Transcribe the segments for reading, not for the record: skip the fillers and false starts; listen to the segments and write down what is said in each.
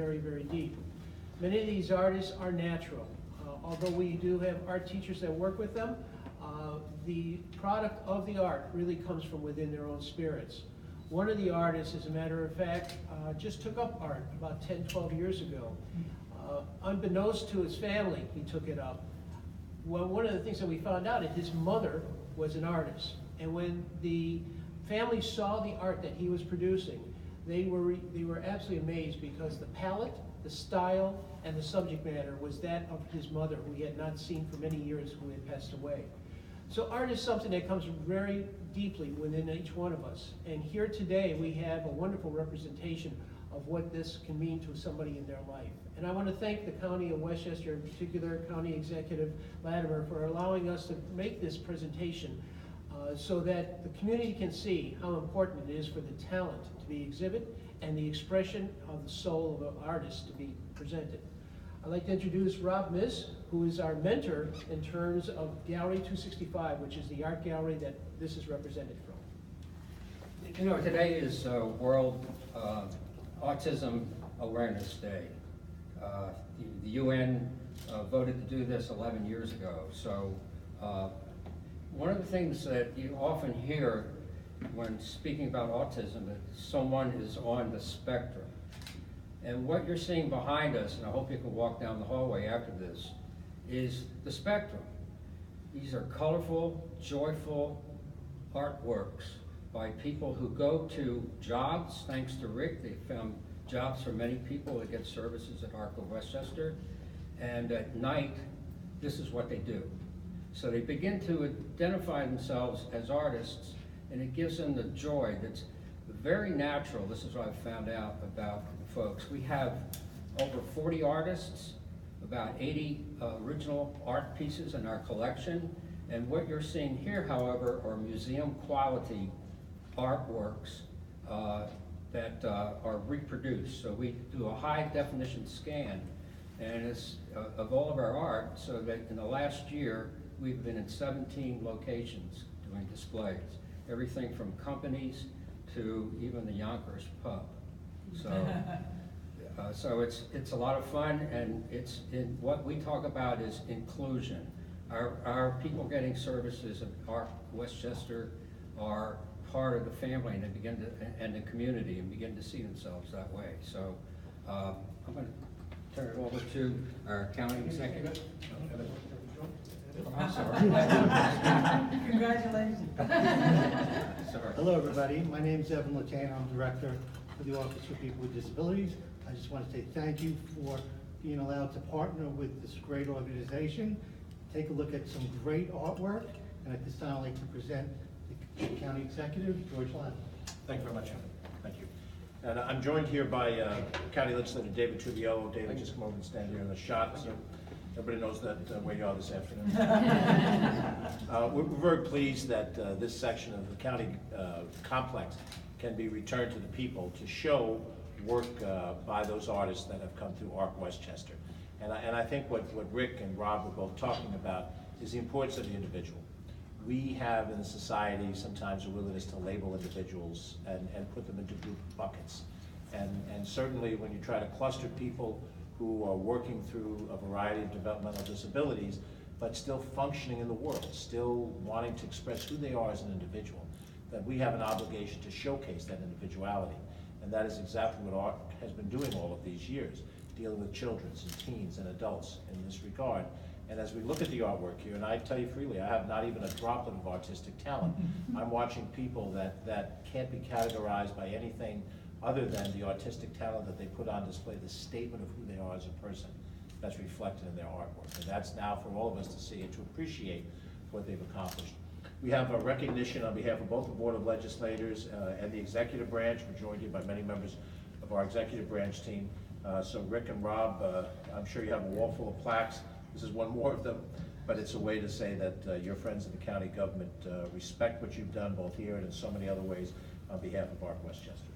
very, very deep. Many of these artists are natural. Although we do have art teachers that work with them, the product of the art really comes from within their own spirits. One of the artists, as a matter of fact, just took up art about 10, 12 years ago. Unbeknownst to his family, he took it up. Well, one of the things that we found out is his mother was an artist. And when the family saw the art that he was producing, they were absolutely amazed because the palette, the style, and the subject matter was that of his mother, who he had not seen for many years, who had passed away. So art is something that comes very deeply within each one of us. And here today we have a wonderful representation of what this can mean to somebody in their life. And I want to thank the County of Westchester, in particular County Executive Latimer, for allowing us to make this presentation so that the community can see how important it is for the talent to be exhibited and the expression of the soul of an artist to be presented. I'd like to introduce Rob Miss, who is our mentor in terms of Gallery265, which is the art gallery that this is represented from. You know, today is World Autism Awareness Day. The UN voted to do this 11 years ago. So one of the things that you often hear when speaking about autism is someone is on the spectrum. And what you're seeing behind us, and I hope you can walk down the hallway after this, is the spectrum. These are colorful, joyful artworks by people who go to jobs. Thanks to Rick, they found jobs for many people that get services at Arc of Westchester. And at night, this is what they do. So they begin to identify themselves as artists, and it gives them the joy that's very natural. This is what I've found out about the folks. We have over 40 artists, about 80 original art pieces in our collection. And what you're seeing here, however, are museum quality artworks that are reproduced. So we do a high definition scan, and it's of all of our art, so that in the last year, we've been in 17 locations doing displays. Everything from companies to even the Yonkers pub. So, so it's a lot of fun, and it's in what we talk about is inclusion. Our people getting services at Arc Westchester are part of the family, and they begin to, and the community, and begin to see themselves that way. So I'm going to turn it over to our county executive. I'm sorry. Congratulations. Sorry. Hello, everybody. My name is Evan Latano. I'm Director of the Office for People with Disabilities. I just want to say thank you for being allowed to partner with this great organization, take a look at some great artwork, and at this time I'd like to present the County Executive, George Latimer. Thank you very much, Evan. Thank you. And I'm joined here by County Legislator David Truviello. David, just come over and stand here in the shot so everybody knows that where you are this afternoon. We're very pleased that this section of the county complex can be returned to the people to show work by those artists that have come through Arc Westchester. And I think what Rick and Rob were both talking about is the importance of the individual. We have in the society sometimes a willingness to label individuals and put them into group buckets. And certainly when you try to cluster people who are working through a variety of developmental disabilities, but still functioning in the world, still wanting to express who they are as an individual, that we have an obligation to showcase that individuality. And that is exactly what ARC has been doing all of these years, dealing with children and teens and adults in this regard. And as we look at the artwork here, and I tell you freely, I have not even a droplet of artistic talent. I'm watching people that can't be categorized by anything other than the artistic talent that they put on display, the statement of who they are as a person that's reflected in their artwork. And that's now for all of us to see and to appreciate what they've accomplished. We have a recognition on behalf of both the Board of Legislators and the Executive Branch. We're joined here by many members of our Executive Branch team. So Rick and Rob, I'm sure you have a wall full of plaques. This is one more of them, but it's a way to say that your friends in the county government respect what you've done both here and in so many other ways on behalf of Arc Westchester.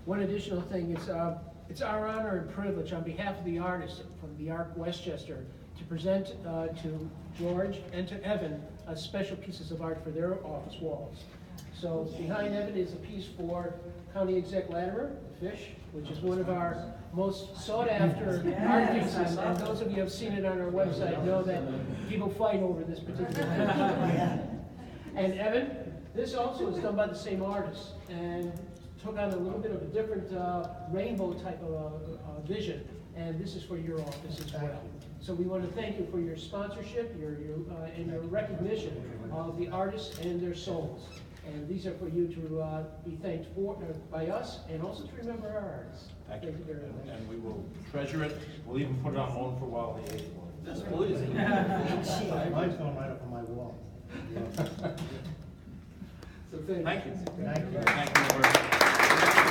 One additional thing, it's our honor and privilege on behalf of the artists from the Arc Westchester to present to George and to Evan special pieces of art for their office walls. So behind Evan is a piece for County Exec Latimer, the fish, which is one of our most sought-after art pieces. And those of you who have seen it on our website know that people fight over this particular piece. And Evan, this also is done by the same artist and took on a little bit of a different rainbow type of vision. And this is for your office as well. So we want to thank you for your sponsorship, and your recognition of the artists and their souls. And these are for you to be thanked for by us, and also to remember our artists. Thank you. very much. And we will treasure it. We'll even put it on loan for a while. Mine's going right up on my wall. So thank you. Thank you. Thank you. Thank you.